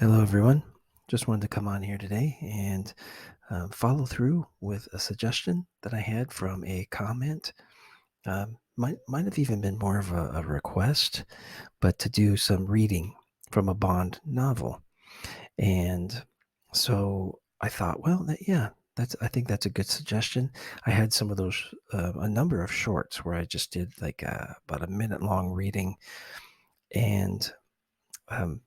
Hello, everyone. Just wanted to come on here today and follow through with a suggestion that I had from a comment. Might have even been more of a request, but to do some reading from a Bond novel. And so I thought, well, yeah, I think that's a good suggestion. I had some of those, a number of shorts where I just did like about a minute long reading, and um,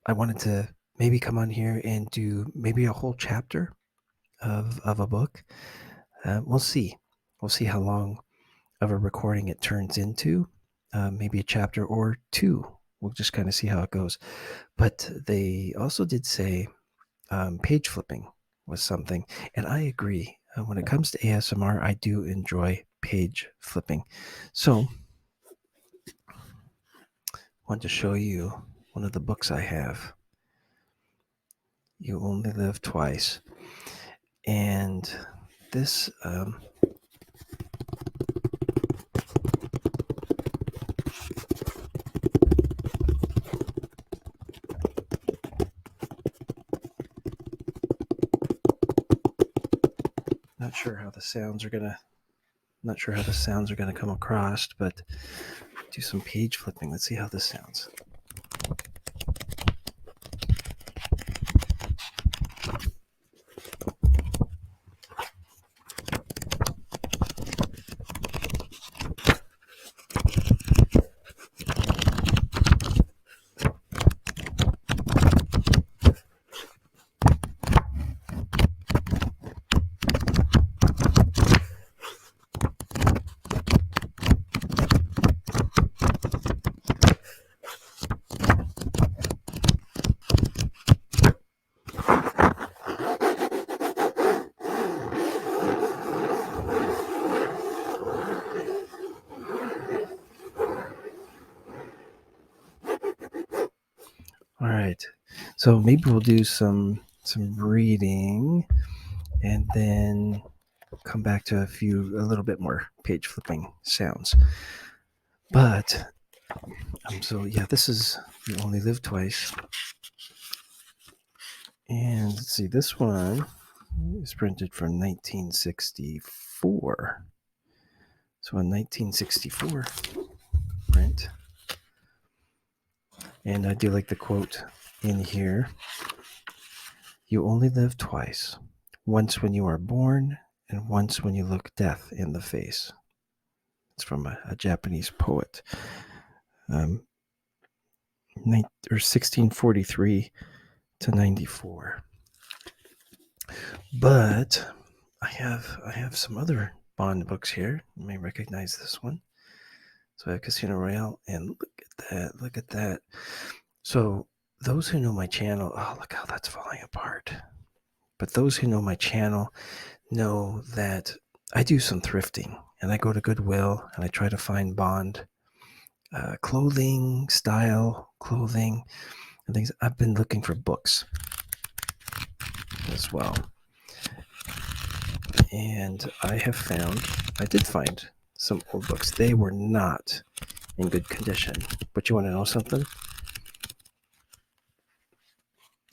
I wanted to maybe come on here and do maybe a whole chapter of a book. We'll see. We'll see how long of a recording it turns into. Maybe a chapter or two. We'll just kind of see how it goes. But they also did say page flipping was something, and I agree. When it comes to ASMR, I do enjoy page flipping. So, I want to show you one of the books I have. You Only Live Twice, and this not sure how the sounds are gonna not sure how the sounds are gonna come across, but do some page flipping. Let's see how this sounds. All right. So maybe we'll do some reading and then come back to a little bit more page flipping sounds. But so yeah, this is You Only Live Twice. And let's see, this one is printed from 1964. So a 1964 print. And I do like the quote in here. You only live twice, once when you are born and once when you look death in the face. It's from a Japanese poet, um, 1643 to 94. But I have some other Bond books here. You may recognize this one. So I have Casino Royale, and look at that. So those who know my channel, oh, look how that's falling apart. But those who know my channel know that I do some thrifting, and I go to Goodwill and I try to find Bond clothing, style clothing, and things. I've been looking for books as well, and I did find some old books. They were not in good condition, but you want to know something?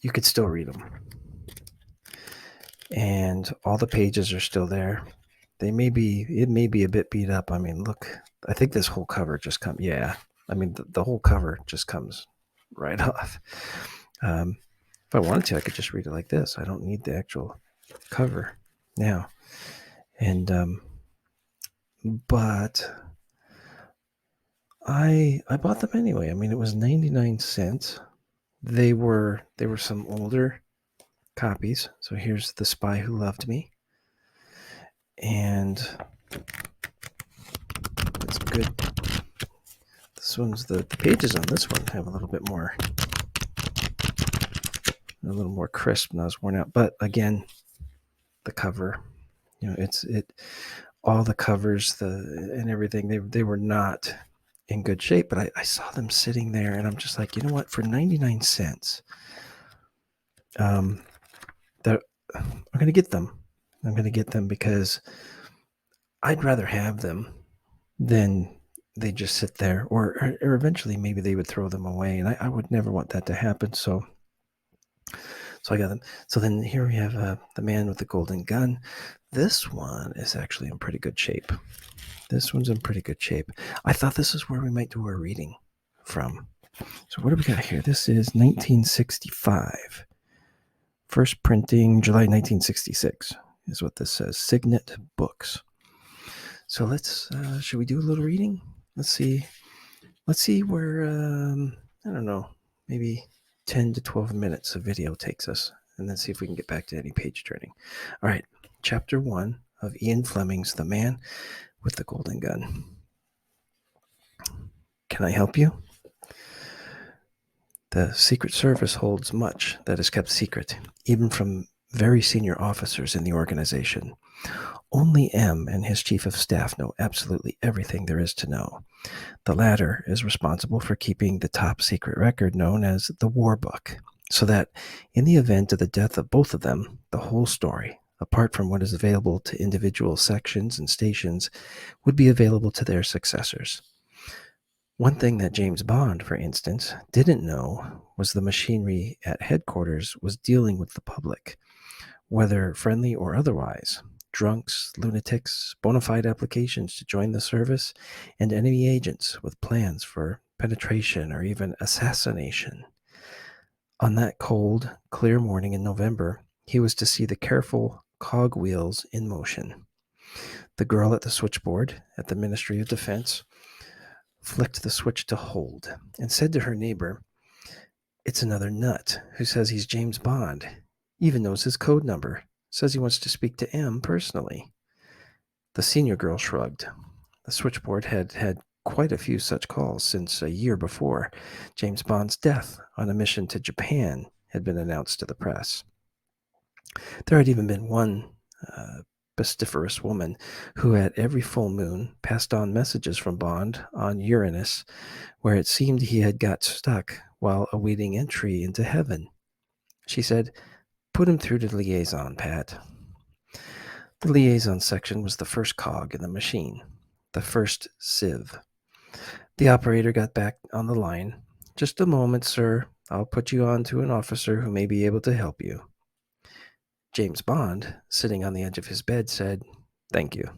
You could still read them, and all the pages are still there. It may be a bit beat up. I mean, look, I think this whole cover just comes. Yeah, I mean the whole cover just comes right off. If I wanted to, I could just read it like this. I don't need the actual cover now. And but I bought them anyway. I mean, it was 99 cents. They were some older copies. So here's The Spy Who Loved Me, and it's good. This one's the pages on this one have a little more crisp, not as worn out. But again, the cover, it all the covers and everything, they were not in good shape. But I saw them sitting there, and I'm just like, you know what? For 99 cents, that I'm gonna get them. I'm gonna get them because I'd rather have them than they just sit there, or eventually maybe they would throw them away, and I would never want that to happen. So So I got them. So then here we have the man with the golden gun. This one is actually in pretty good shape. This one's in pretty good shape. I thought this is where we might do our reading from. So what do we got here? This is 1965. First printing, July 1966 is what this says. Signet Books. So let's, should we do a little reading? Let's see where, I don't know, maybe 10 to 12 minutes of video takes us, and then see if we can get back to any page turning. All right, chapter 1 of Ian Fleming's The Man with the Golden Gun. Can I help you? The Secret Service holds much that is kept secret, even from very senior officers in the organization. Only M and his chief of staff know absolutely everything there is to know. The latter is responsible for keeping the top secret record known as the War Book, so that in the event of the death of both of them, the whole story, apart from what is available to individual sections and stations, would be available to their successors. One thing that James Bond, for instance, didn't know was the machinery at headquarters was dealing with the public, whether friendly or otherwise. Drunks, lunatics, bona fide applications to join the service, and enemy agents with plans for penetration or even assassination. On that cold, clear morning in November, he was to see the careful cogwheels in motion. The girl at the switchboard at the Ministry of Defense flicked the switch to hold and said to her neighbor, "It's another nut who says he's James Bond, even knows his code number, says he wants to speak to M personally." The senior girl shrugged. The switchboard had had quite a few such calls since a year before James Bond's death on a mission to Japan had been announced to the press. There had even been one pestiferous woman who at every full moon passed on messages from Bond on Uranus, where it seemed he had got stuck while awaiting entry into heaven. She said, "Put him through to liaison, Pat." The liaison section was the first cog in the machine, the first sieve. The operator got back on the line. "Just a moment, sir. I'll put you on to an officer who may be able to help you." James Bond, sitting on the edge of his bed, said, "Thank you."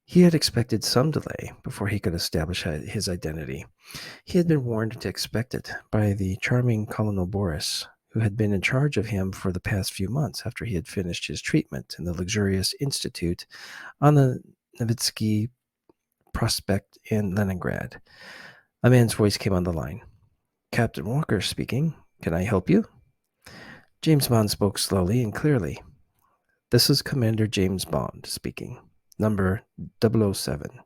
He had expected some delay before he could establish his identity. He had been warned to expect it by the charming Colonel Boris, who had been in charge of him for the past few months after he had finished his treatment in the luxurious institute on the Nevsky Prospect in Leningrad. A man's voice came on the line. "Captain Walker speaking. Can I help you?" James Bond spoke slowly and clearly. "This is Commander James Bond speaking. Number 007.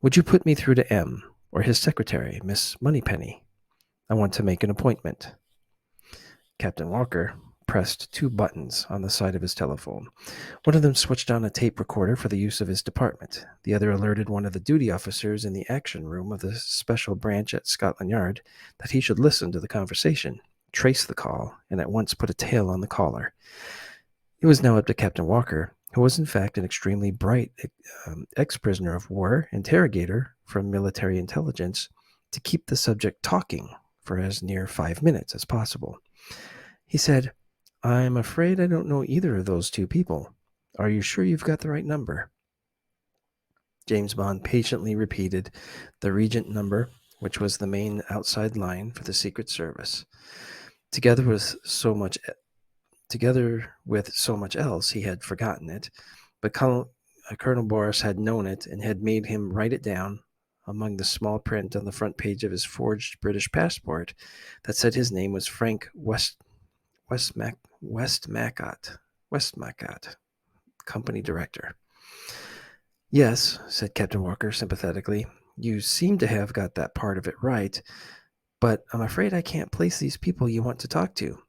Would you put me through to M or his secretary, Miss Moneypenny? I want to make an appointment." Captain Walker pressed two buttons on the side of his telephone. One of them switched on a tape recorder for the use of his department. The other alerted one of the duty officers in the action room of the special branch at Scotland Yard that he should listen to the conversation, trace the call, and at once put a tail on the caller. It was now up to Captain Walker, who was in fact an extremely bright ex-prisoner of war interrogator from military intelligence, to keep the subject talking for as near 5 minutes as possible. He said, "I'm afraid I don't know either of those two people. Are you sure you've got the right number?" James Bond patiently repeated the Regent number, which was the main outside line for the Secret Service. Together with so much else, he had forgotten it, but Colonel Boris had known it and had made him write it down among the small print on the front page of his forged British passport that said his name was Frank Westmacott, company director. "Yes," said Captain Walker sympathetically, "you seem to have got that part of it right, but I'm afraid I can't place these people you want to talk to.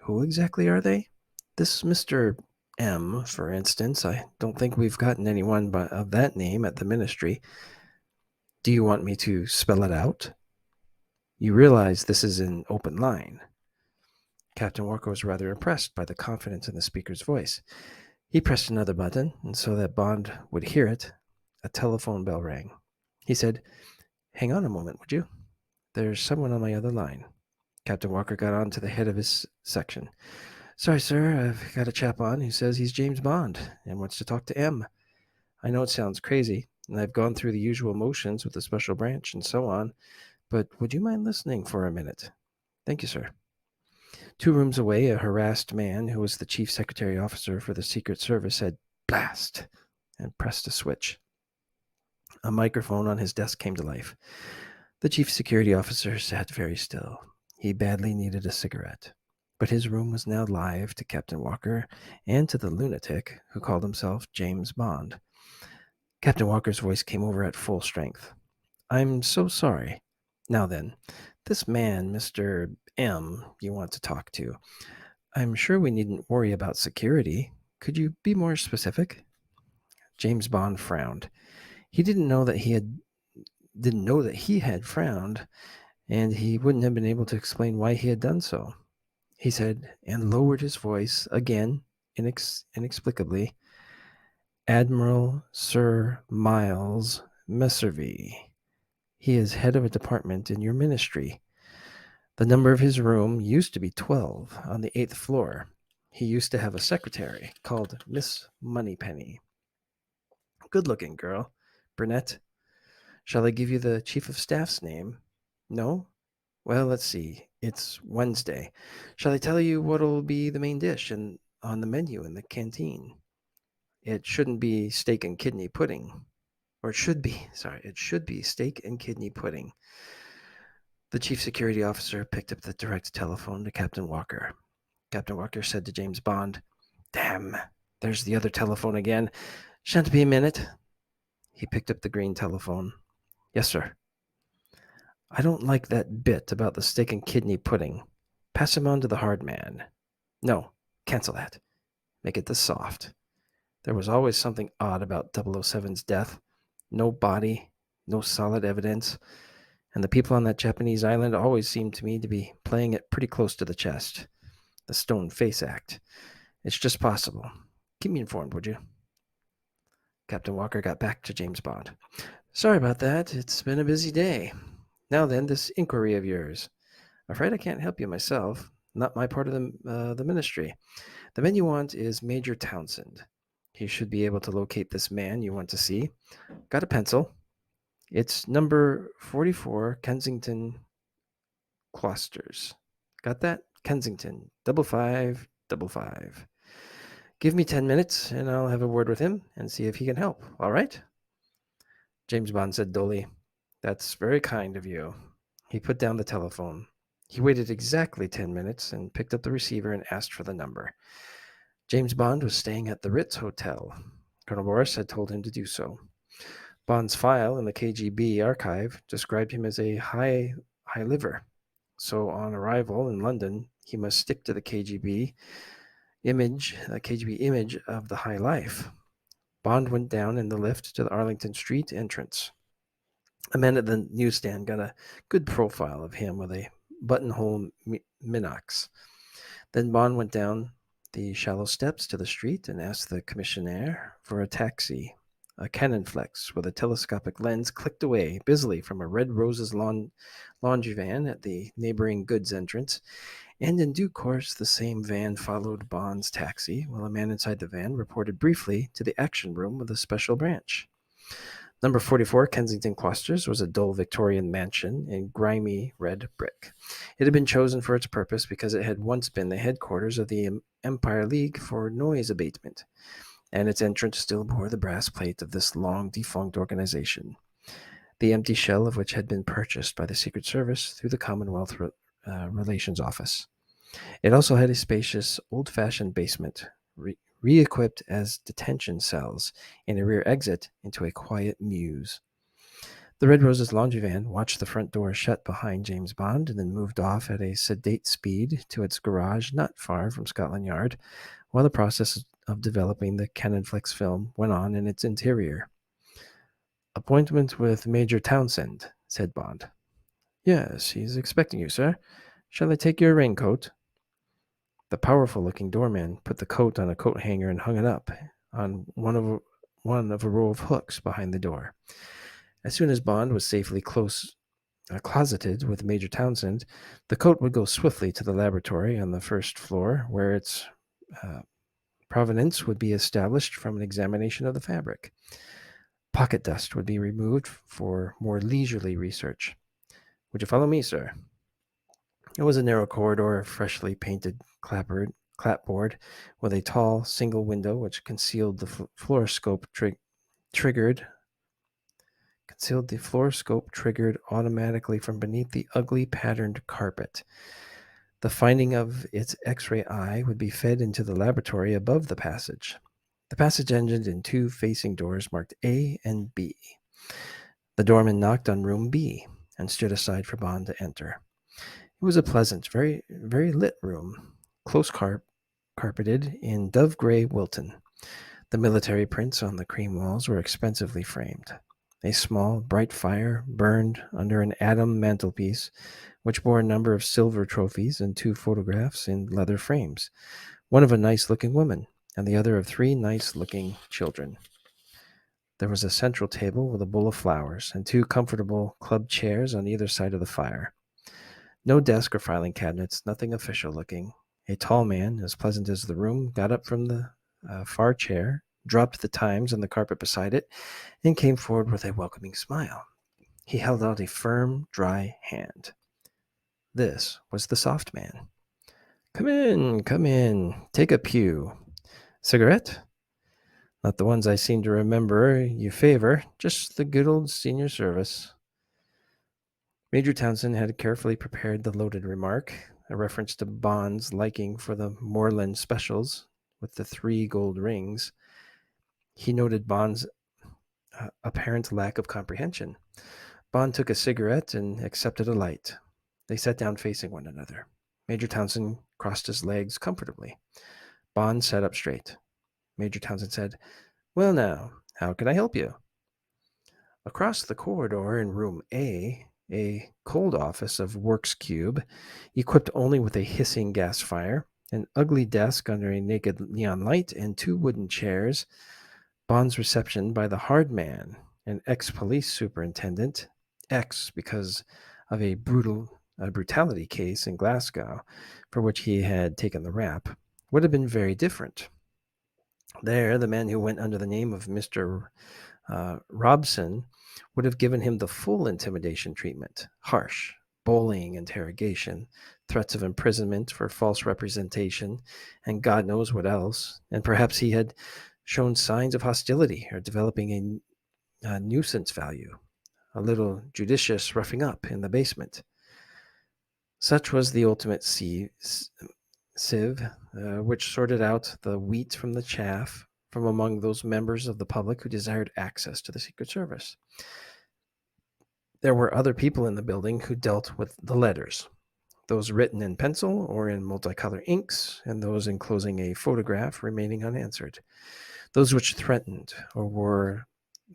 Who exactly are they? This Mr. M, for instance. I don't think we've gotten anyone of that name at the ministry. Do you want me to spell it out? You realize this is an open line." Captain Walker was rather impressed by the confidence in the speaker's voice. He pressed another button, and so that Bond would hear it, a telephone bell rang. He said, "Hang on a moment, would you? There's someone on my other line." Captain Walker got on to the head of his section. Sorry, sir, I've got a chap on who says he's James Bond and wants to talk to M. I know it sounds crazy, and I've gone through the usual motions with the special branch and so on, but would you mind listening for a minute? Thank you, sir. 2 rooms away, a harassed man who was the chief secretary officer for the Secret Service said, "Blast," and pressed a switch. A microphone on his desk came to life. The chief security officer sat very still. He badly needed a cigarette. But his room was now live to Captain Walker and to the lunatic who called himself James Bond. Captain Walker's voice came over at full strength. I'm so sorry. Now then, this man, Mr. M, you want to talk to, I'm sure we needn't worry about security. Could you be more specific? James Bond frowned. He didn't know that he had frowned, and he wouldn't have been able to explain why he had done so. He said, and lowered his voice again, inexplicably, Admiral Sir Miles Messervy. He is head of a department in your ministry. The number of his room used to be 12 on the 8th floor. He used to have a secretary called Miss Moneypenny. Good-looking girl. Brunette. Shall I give you the chief of staff's name? No? Well, let's see. It's Wednesday. Shall I tell you what'll be the main dish on the menu in the canteen? It shouldn't be steak and kidney pudding. Or it should be steak and kidney pudding. The chief security officer picked up the direct telephone to Captain Walker. Captain Walker said to James Bond, Damn, there's the other telephone again. Shan't be a minute. He picked up the green telephone. Yes, sir. I don't like that bit about the steak and kidney pudding. Pass him on to the hard man. No, cancel that. Make it the soft. There was always something odd about 007's death. No body, no solid evidence, and the people on that Japanese island always seemed to me to be playing it pretty close to the chest. The stone face act. It's just possible. Keep me informed, would you? Captain Walker got back to James Bond. Sorry about that. It's been a busy day. Now then, this inquiry of yours. Afraid I can't help you myself. Not my part of the ministry. The man you want is Major Townsend. He should be able to locate this man you want to see. Got a pencil? It's number 44 Kensington Closters. Got that? Kensington. 5555. Give me 10 minutes and I'll have a word with him and see if he can help. All right? James Bond said dully, That's very kind of you. He put down the telephone. He waited exactly 10 minutes and picked up the receiver and asked for the number. James Bond was staying at the Ritz Hotel. Colonel Morris had told him to do so. Bond's file in the KGB archive described him as a high liver. So on arrival in London, he must stick to the KGB image of the high life. Bond went down in the lift to the Arlington Street entrance. A man at the newsstand got a good profile of him with a buttonhole minox. Then Bond went down the shallow steps to the street and asked the commissionaire for a taxi. A Canonflex with a telescopic lens clicked away busily from a Red Roses laundry van at the neighboring goods entrance, and in due course the same van followed Bond's taxi, while a man inside the van reported briefly to the action room of the special branch. Number 44 Kensington Closters was a dull Victorian mansion in grimy red brick. It had been chosen for its purpose because it had once been the headquarters of the Empire League for Noise Abatement, and its entrance still bore the brass plate of this long-defunct organization, the empty shell of which had been purchased by the Secret Service through the Commonwealth Relations Office. It also had a spacious, old-fashioned basement, re-equipped as detention cells, and a rear exit into a quiet mews. The Red Roses laundry van watched the front door shut behind James Bond and then moved off at a sedate speed to its garage not far from Scotland Yard, while the process of developing the Canonflex film went on in its interior. Appointment with Major Townsend, said Bond. Yes, he's expecting you, sir. Shall I take your raincoat? The powerful-looking doorman put the coat on a coat hanger and hung it up on one of a row of hooks behind the door. As soon as Bond was safely close closeted with Major Townsend, the coat would go swiftly to the laboratory on the first floor, where its uh, provenance would be established from an examination of the fabric. Pocket dust would be removed for more leisurely research. Would you follow me, sir? It was a narrow corridor, freshly painted clapboard, with a tall single window which concealed the fluoroscope triggered automatically from beneath the ugly patterned carpet. The finding of its X-ray eye would be fed into the laboratory above the passage. The passage ended in two facing doors marked A and B. The doorman knocked on room B and stood aside for Bond to enter. It was a pleasant, very lit room, close carpeted in dove gray Wilton. The military prints on the cream walls were expensively framed. A small, bright fire burned under an Adam mantelpiece, which bore a number of silver trophies and two photographs in leather frames, one of a nice-looking woman and the other of three nice-looking children. There was a central table with a bowl of flowers and two comfortable club chairs on either side of the fire. No desk or filing cabinets, nothing official looking. A tall man, as pleasant as the room, got up from the far chair, dropped the Times on the carpet beside it, and came forward with a welcoming smile. He held out a firm, dry hand. This was the soft man. Come in. Take a pew. Cigarette? Not the ones I seem to remember you favor, just the good old senior service. Major Townsend had carefully prepared the loaded remark, a reference to Bond's liking for the Moreland specials with the 3 gold rings. He noted Bond's apparent lack of comprehension. Bond took a cigarette and accepted a light. They sat down facing one another. Major Townsend crossed his legs comfortably. Bond sat up straight. Major Townsend said, "Well now, how can I help you?" Across the corridor in room A cold office of Works Cube, equipped only with a hissing gas fire, an ugly desk under a naked neon light, and 2 wooden chairs, Bond's reception by the hard man, an ex-police superintendent, ex because of a brutality case in Glasgow for which he had taken the rap, would have been very different. There, the man who went under the name of Mr. Robson would have given him the full intimidation treatment, harsh, bullying interrogation, threats of imprisonment for false representation, and God knows what else. And perhaps he had shown signs of hostility or developing a nuisance value, a little judicious roughing up in the basement. Such was the ultimate sieve, which sorted out the wheat from the chaff from among those members of the public who desired access to the Secret Service. There were other people in the building who dealt with the letters, those written in pencil or in multicolor inks, and those enclosing a photograph remaining unanswered. Those which threatened or were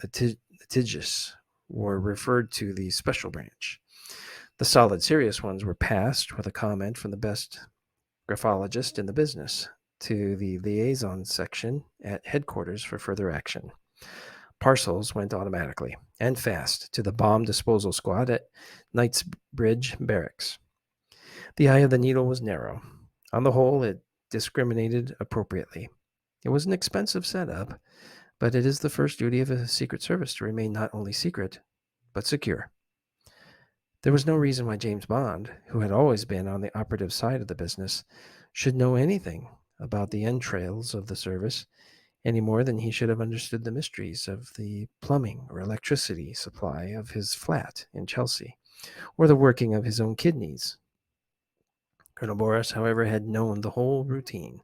litigious were referred to the special branch. The solid, serious ones were passed with a comment from the best graphologist in the business to the liaison section at headquarters for further action. Parcels went automatically and fast to the bomb disposal squad at Knightsbridge Barracks. The eye of the needle was narrow. On the whole, it discriminated appropriately. It was an expensive setup, but it is the first duty of a Secret Service to remain not only secret, but secure. There was no reason why James Bond, who had always been on the operative side of the business, should know anything about the entrails of the service any more than he should have understood the mysteries of the plumbing or electricity supply of his flat in Chelsea, or the working of his own kidneys. Colonel Boris, however, had known the whole routine.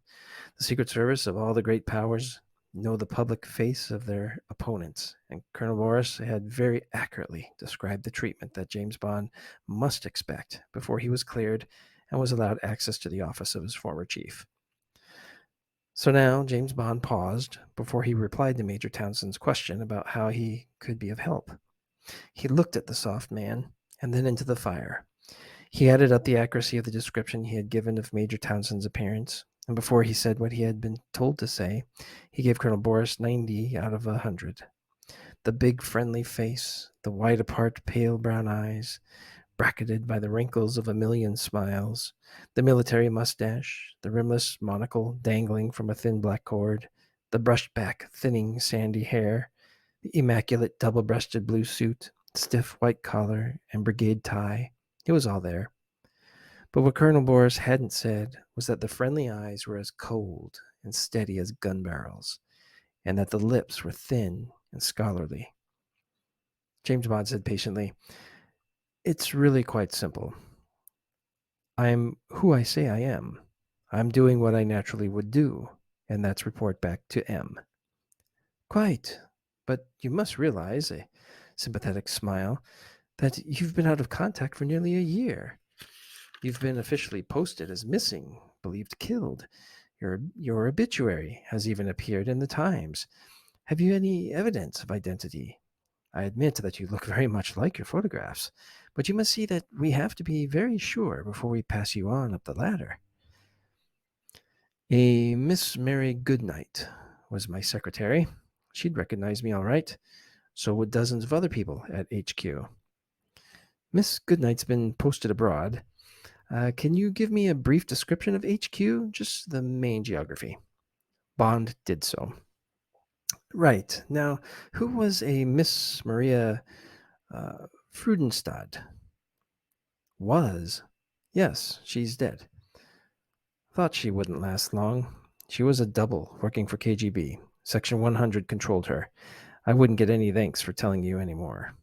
The Secret Service of all the great powers know the public face of their opponents, and Colonel Boris had very accurately described the treatment that James Bond must expect before he was cleared and was allowed access to the office of his former chief. So now James Bond paused before he replied to Major Townsend's question about how he could be of help. He looked at the soft man and then into the fire. He added up the accuracy of the description he had given of Major Townsend's appearance, and before he said what he had been told to say, he gave Colonel Boris 90 out of 100. The big friendly face, the wide apart pale brown eyes, bracketed by the wrinkles of a million smiles, the military mustache, the rimless monocle dangling from a thin black cord, the brushed back, thinning, sandy hair, the immaculate double-breasted blue suit, stiff white collar, and brigade tie. It was all there. But what Colonel Boris hadn't said was that the friendly eyes were as cold and steady as gun barrels, and that the lips were thin and scholarly. James Bond said patiently, "It's really quite simple. I'm who I say I am. I'm doing what I naturally would do, and that's report back to M." "Quite. But you must realize," a sympathetic smile, "that you've been out of contact for nearly a year. You've been officially posted as missing, believed killed. Your obituary has even appeared in the Times. Have you any evidence of identity? I admit that you look very much like your photographs, but you must see that we have to be very sure before we pass you on up the ladder." "A Miss Mary Goodnight was my secretary. She'd recognize me all right. So would dozens of other people at HQ. Miss Goodnight's been posted abroad. Can you give me a brief description of HQ? Just the main geography." Bond did so. "Right. Now, who was a Miss Maria Freudenstadt?" "Was? Yes, she's dead." "Thought she wouldn't last long. She was a double working for KGB. Section 100 controlled her. I wouldn't get any thanks for telling you any more."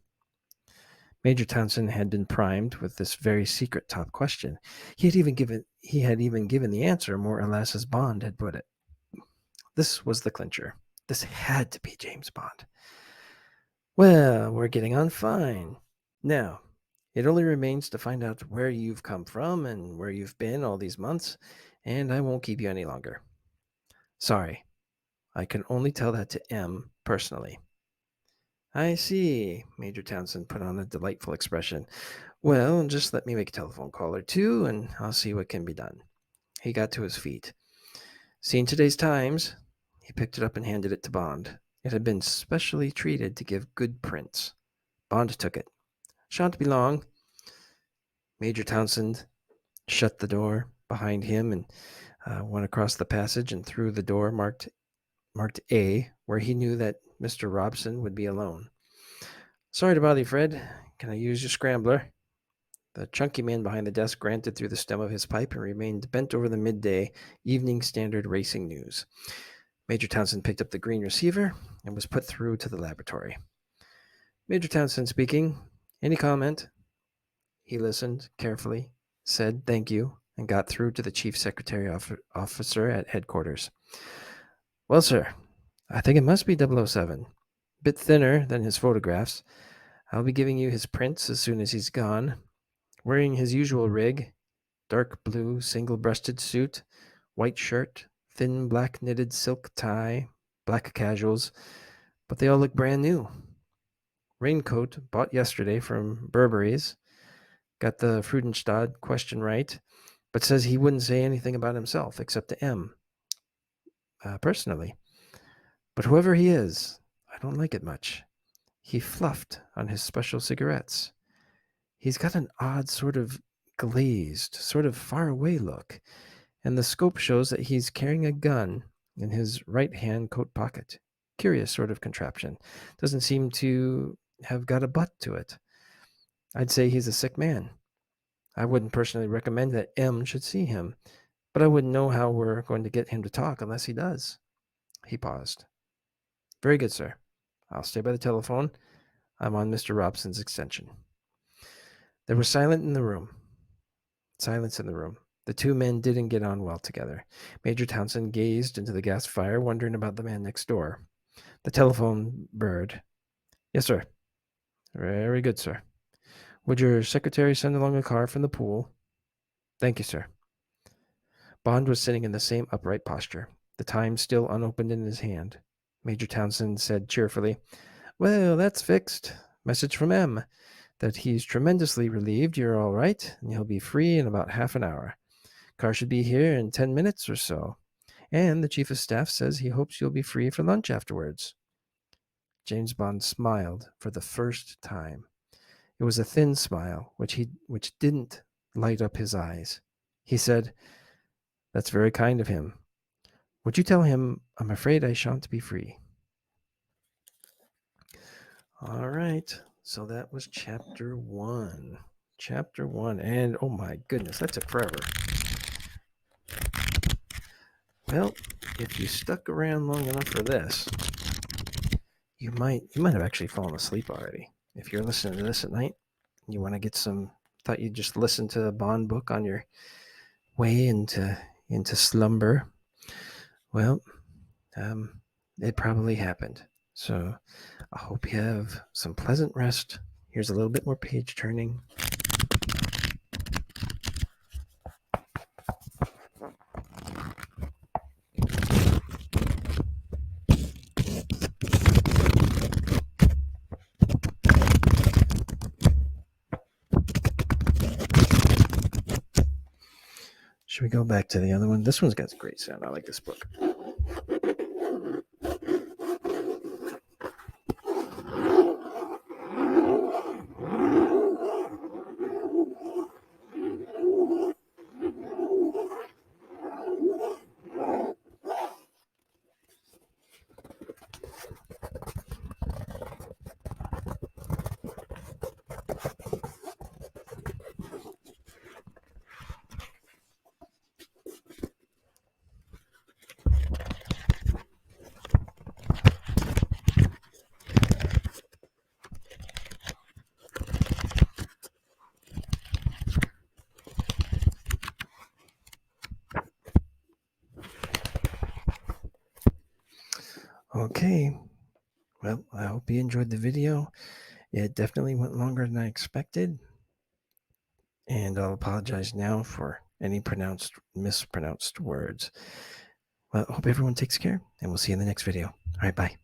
Major Townsend had been primed with this very secret top question. He had even given the answer more or less as Bond had put it. This was the clincher. This had to be James Bond. "Well, we're getting on fine. Now, it only remains to find out where you've come from and where you've been all these months, and I won't keep you any longer. Sorry, I can only tell that to M personally." "I see." Major Townsend put on a delightful expression. "Well, just let me make a telephone call or two, and I'll see what can be done." He got to his feet. "Seen today's Times?" He picked it up and handed it to Bond. It had been specially treated to give good prints. Bond took it. "Shan't be long." Major Townsend shut the door behind him and went across the passage and through the door marked A, where he knew that Mr. Robson would be alone. "Sorry to bother you, Fred. Can I use your scrambler?" The chunky man behind the desk granted through the stem of his pipe and remained bent over the midday Evening Standard Racing News. Major Townsend picked up the green receiver and was put through to the laboratory. "Major Townsend speaking. Any comment?" He listened carefully, said thank you, and got through to the chief secretary officer at headquarters. "Well, sir, I think it must be 007. Bit thinner than his photographs. I'll be giving you his prints as soon as he's gone. Wearing his usual rig, dark blue single-breasted suit, white shirt, thin black knitted silk tie, black casuals, but they all look brand new. Raincoat bought yesterday from Burberry's. Got the Freudenstadt question right, but says he wouldn't say anything about himself except to M. Personally. But whoever he is, I don't like it much. He fluffed on his special cigarettes. He's got an odd sort of glazed, sort of far-away look, and the scope shows that he's carrying a gun in his right-hand coat pocket. Curious sort of contraption. Doesn't seem to have got a butt to it. I'd say he's a sick man. I wouldn't personally recommend that M should see him, but I wouldn't know how we're going to get him to talk unless he does." He paused. "Very good, sir. I'll stay by the telephone. I'm on Mr. Robson's extension." There was silence in the room. The two men didn't get on well together. Major Townsend gazed into the gas fire, wondering about the man next door. The telephone burred. "Yes, sir." "Very good, sir. Would your secretary send along a car from the pool?" "Thank you, sir." Bond was sitting in the same upright posture, the Times still unopened in his hand. Major Townsend said cheerfully, "Well, that's fixed. Message from M. That he's tremendously relieved you're all right, and he'll be free in about half an hour. Car should be here in 10 minutes or so. And the chief of staff says he hopes you'll be free for lunch afterwards." James Bond smiled for the first time. It was a thin smile, which didn't light up his eyes. He said, "That's very kind of him. Would you tell him I'm afraid I shan't be free?" All right. So that was chapter 1. Chapter 1. And oh my goodness, that took forever. Well, if you stuck around long enough for this, you might have actually fallen asleep already. If you're listening to this at night, you want to get some thought you'd just listen to a Bond book on your way into slumber. Well, it probably happened. So I hope you have some pleasant rest. Here's a little bit more page turning. Should we go back to the other one? This one's got great sound. I like this book. Okay. Well, I hope you enjoyed the video. It definitely went longer than I expected. And I'll apologize now for any mispronounced words. Well, I hope everyone takes care, and we'll see you in the next video. All right, bye.